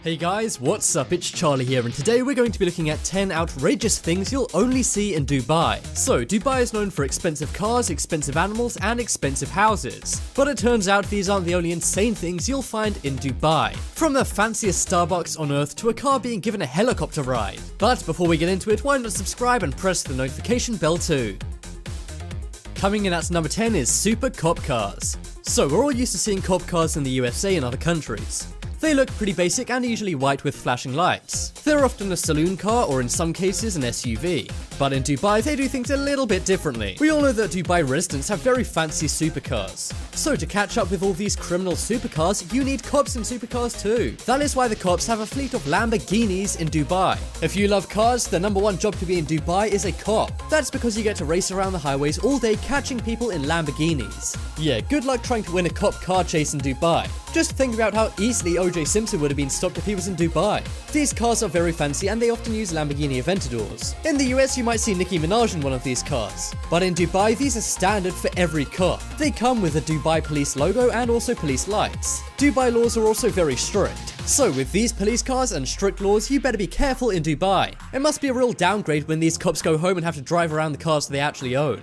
Hey guys, what's up? It's Charlie here, and today we're going to be looking at 10 outrageous things you'll only see in Dubai. So, Dubai is known for expensive cars, expensive animals, and expensive houses. But it turns out these aren't the only insane things you'll find in Dubai. From the fanciest Starbucks on earth to a car being given a helicopter ride. But before we get into it, why not subscribe and press the notification bell too? Coming in at number 10 is super cop cars. So, we're all used to seeing cop cars in the USA and other countries. They look pretty basic and are usually white with flashing lights. They're often a saloon car or in some cases an SUV. But in Dubai they do things a little bit differently. We all know that Dubai residents have very fancy supercars. So to catch up with all these criminal supercars, you need cops in supercars too. That is why the cops have a fleet of Lamborghinis in Dubai. If you love cars, the number one job to be in Dubai is a cop. That's because you get to race around the highways all day catching people in Lamborghinis. Yeah, good luck trying to win a cop car chase in Dubai. Just think about how easily O.J. Simpson would have been stopped if he was in Dubai. These cars are very fancy and they often use Lamborghini Aventadors. In the US you might see Nicki Minaj in one of these cars. But in Dubai these are standard for every car. They come with a Dubai police logo and also police lights. Dubai laws are also very strict. So with these police cars and strict laws, you better be careful in Dubai. It must be a real downgrade when these cops go home and have to drive around the cars they actually own.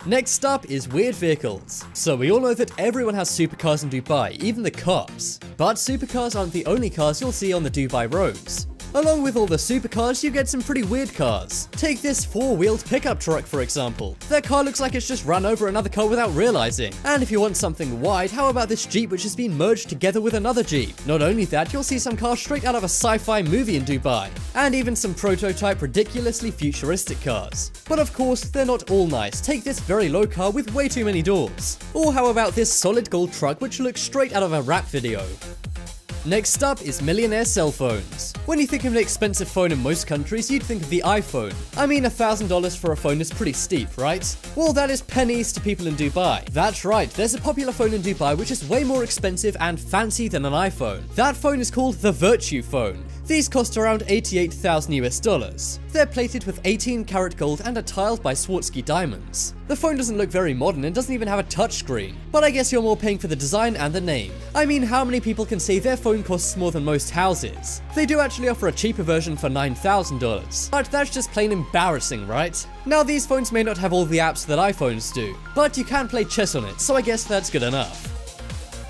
Next up is weird vehicles. So we all know that everyone has supercars in Dubai, even the cops. But supercars aren't the only cars you'll see on the Dubai roads. Along with all the supercars, you get some pretty weird cars. Take this four-wheeled pickup truck for example. Their car looks like it's just run over another car without realizing. And if you want something wide, how about this Jeep which has been merged together with another Jeep? Not only that, you'll see some cars straight out of a sci-fi movie in Dubai. And even some prototype ridiculously futuristic cars. But of course, they're not all nice. Take this very low car with way too many doors. Or how about this solid gold truck which looks straight out of a rap video. Next up is millionaire cell phones. When you think of an expensive phone in most countries, you'd think of the iPhone. I mean, $1,000 for a phone is pretty steep, right? Well, that is pennies to people in Dubai. That's right, there's a popular phone in Dubai which is way more expensive and fancy than an iPhone. That phone is called the Virtue phone. These cost around $88,000. They're plated with 18-karat gold and are tiled by Swarovski diamonds. The phone doesn't look very modern and doesn't even have a touchscreen. But I guess you're more paying for the design and the name. I mean, how many people can say their phone costs more than most houses? They do actually offer a cheaper version for $9,000. But that's just plain embarrassing, right? Now these phones may not have all the apps that iPhones do, but you can play chess on it, so I guess that's good enough.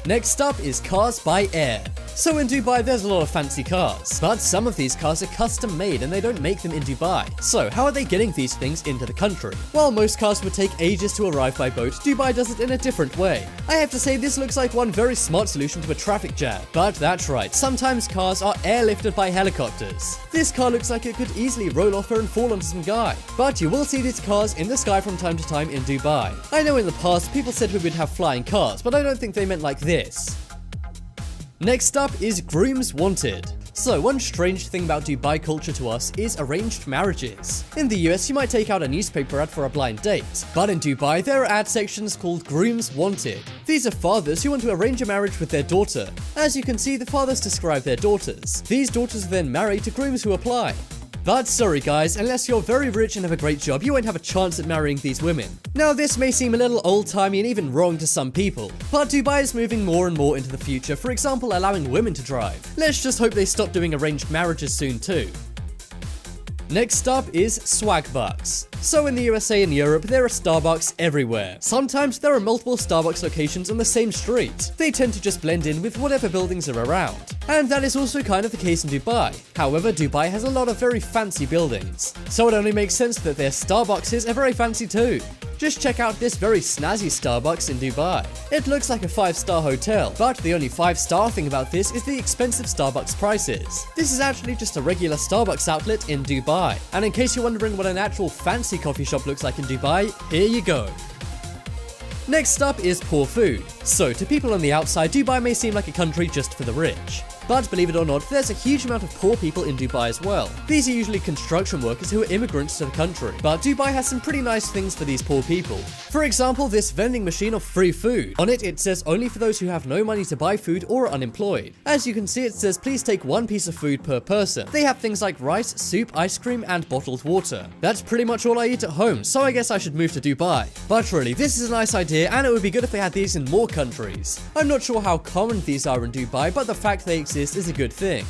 Next up is cars by air. So in Dubai there's a lot of fancy cars, but some of these cars are custom made and they don't make them in Dubai. So how are they getting these things into the country? While most cars would take ages to arrive by boat, Dubai does it in a different way. I have to say this looks like one very smart solution to a traffic jam. But that's right, sometimes cars are airlifted by helicopters. This car looks like it could easily roll off her and fall onto some guy. But you will see these cars in the sky from time to time in Dubai. I know in the past people said we would have flying cars, but I don't think they meant like this. Next up is grooms wanted. So one strange thing about Dubai culture to us is arranged marriages. In the US you might take out a newspaper ad for a blind date, but in Dubai there are ad sections called grooms wanted. These are fathers who want to arrange a marriage with their daughter. As you can see, the fathers describe their daughters. These daughters are then married to grooms who apply. But sorry guys, unless you're very rich and have a great job, you won't have a chance at marrying these women. Now this may seem a little old-timey and even wrong to some people, but Dubai is moving more and more into the future, for example allowing women to drive. Let's just hope they stop doing arranged marriages soon too. Next up is swag bucks. So in the USA and Europe, there are Starbucks everywhere. Sometimes there are multiple Starbucks locations on the same street. They tend to just blend in with whatever buildings are around. And that is also kind of the case in Dubai. However, Dubai has a lot of very fancy buildings. So it only makes sense that their Starbucks are very fancy too. Just check out this very snazzy Starbucks in Dubai. It looks like a 5-star hotel, but the only 5-star thing about this is the expensive Starbucks prices. This is actually just a regular Starbucks outlet in Dubai. And in case you're wondering what an actual fancy coffee shop looks like in Dubai, here you go. Next up is poor food. So to people on the outside, Dubai may seem like a country just for the rich. But believe it or not, there's a huge amount of poor people in Dubai as well. These are usually construction workers who are immigrants to the country. But Dubai has some pretty nice things for these poor people. For example, this vending machine of free food. On it, it says only for those who have no money to buy food or are unemployed. As you can see, it says please take one piece of food per person. They have things like rice, soup, ice cream, and bottled water. That's pretty much all I eat at home, so I guess I should move to Dubai. But really, this is a nice idea and it would be good if they had these in more countries. I'm not sure how common these are in Dubai, but the fact they exist is a good thing.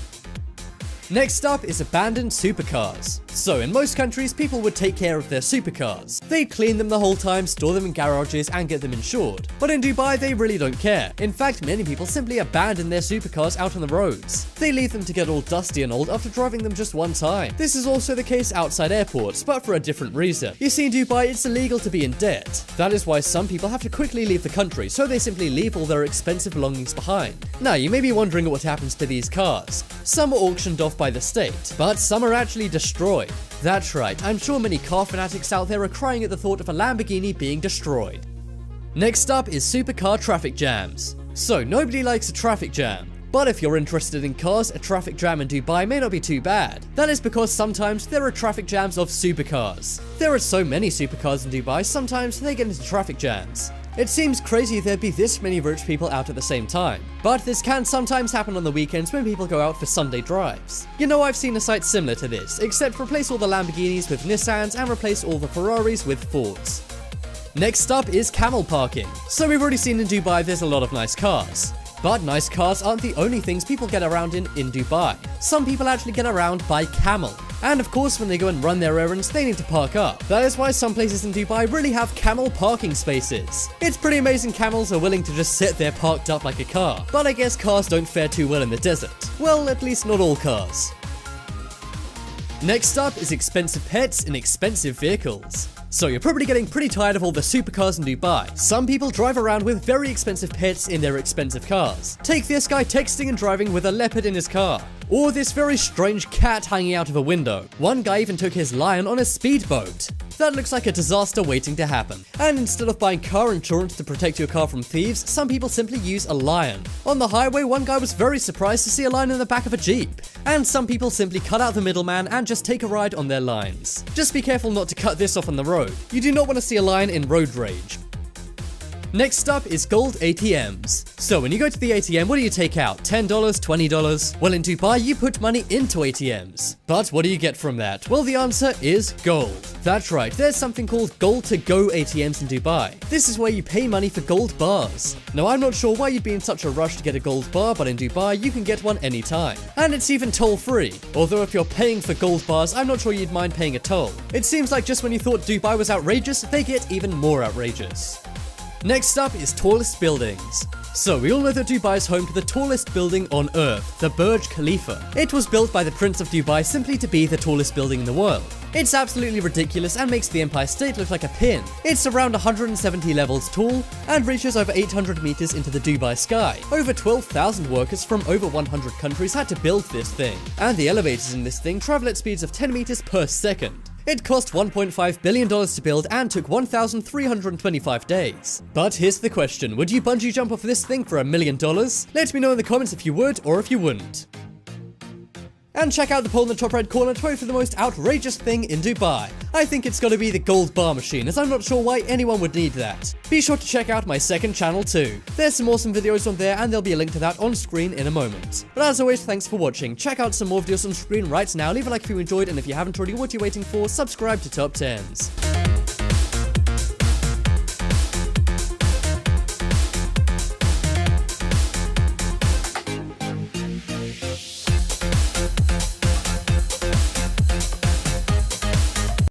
Next up is abandoned supercars. So in most countries, people would take care of their supercars. They'd clean them the whole time, store them in garages, and get them insured. But in Dubai, they really don't care. In fact, many people simply abandon their supercars out on the roads. They leave them to get all dusty and old after driving them just one time. This is also the case outside airports, but for a different reason. You see, in Dubai, it's illegal to be in debt. That is why some people have to quickly leave the country, so they simply leave all their expensive belongings behind. Now, you may be wondering what happens to these cars. Some are auctioned off by the state, but some are actually destroyed. That's right, I'm sure many car fanatics out there are crying at the thought of a Lamborghini being destroyed. Next up is supercar traffic jams. So nobody likes a traffic jam. But if you're interested in cars, a traffic jam in Dubai may not be too bad. That is because sometimes there are traffic jams of supercars. There are so many supercars in Dubai, sometimes they get into traffic jams. It seems crazy there'd be this many rich people out at the same time. But this can sometimes happen on the weekends when people go out for Sunday drives. You know, I've seen a site similar to this, except replace all the Lamborghinis with Nissans and replace all the Ferraris with Fords. Next up is camel parking. So we've already seen in Dubai there's a lot of nice cars. But nice cars aren't the only things people get around in Dubai. Some people actually get around by camel. And of course, when they go and run their errands, they need to park up. That is why some places in Dubai really have camel parking spaces. It's pretty amazing camels are willing to just sit there parked up like a car. But I guess cars don't fare too well in the desert. Well, at least not all cars. Next up is expensive pets in expensive vehicles. So you're probably getting pretty tired of all the supercars in Dubai. Some people drive around with very expensive pets in their expensive cars. Take this guy texting and driving with a leopard in his car. Or this very strange cat hanging out of a window. One guy even took his lion on a speedboat. That looks like a disaster waiting to happen. And instead of buying car insurance to protect your car from thieves, some people simply use a lion. On the highway, one guy was very surprised to see a lion in the back of a Jeep. And some people simply cut out the middleman and just take a ride on their lines. Just be careful not to cut this off on the road. You do not want to see a lion in road rage. Next up is gold ATMs. So when you go to the ATM, what do you take out? $10, $20? Well, in Dubai, you put money into ATMs. But what do you get from that? Well, the answer is gold. That's right, there's something called gold to go ATMs in Dubai. This is where you pay money for gold bars. Now, I'm not sure why you'd be in such a rush to get a gold bar, but in Dubai, you can get one anytime. And it's even toll-free. Although if you're paying for gold bars, I'm not sure you'd mind paying a toll. It seems like just when you thought Dubai was outrageous, they get even more outrageous. Next up is tallest buildings. So we all know that Dubai is home to the tallest building on earth, the Burj Khalifa. It was built by the Prince of Dubai simply to be the tallest building in the world. It's absolutely ridiculous and makes the Empire State look like a pin. It's around 170 levels tall and reaches over 800 meters into the Dubai sky. Over 12,000 workers from over 100 countries had to build this thing. And the elevators in this thing travel at speeds of 10 meters per second. It cost $1.5 billion to build and took 1,325 days. But here's the question, would you bungee jump off this thing for $1 million? Let me know in the comments if you would or if you wouldn't. And check out the poll in the top right corner to vote for the most outrageous thing in Dubai. I think it's gotta be the gold bar machine, as I'm not sure why anyone would need that. Be sure to check out my second channel too. There's some awesome videos on there and there'll be a link to that on screen in a moment. But as always, thanks for watching. Check out some more videos on screen right now, leave a like if you enjoyed, and if you haven't already, what are you waiting for? Subscribe to Top 10s.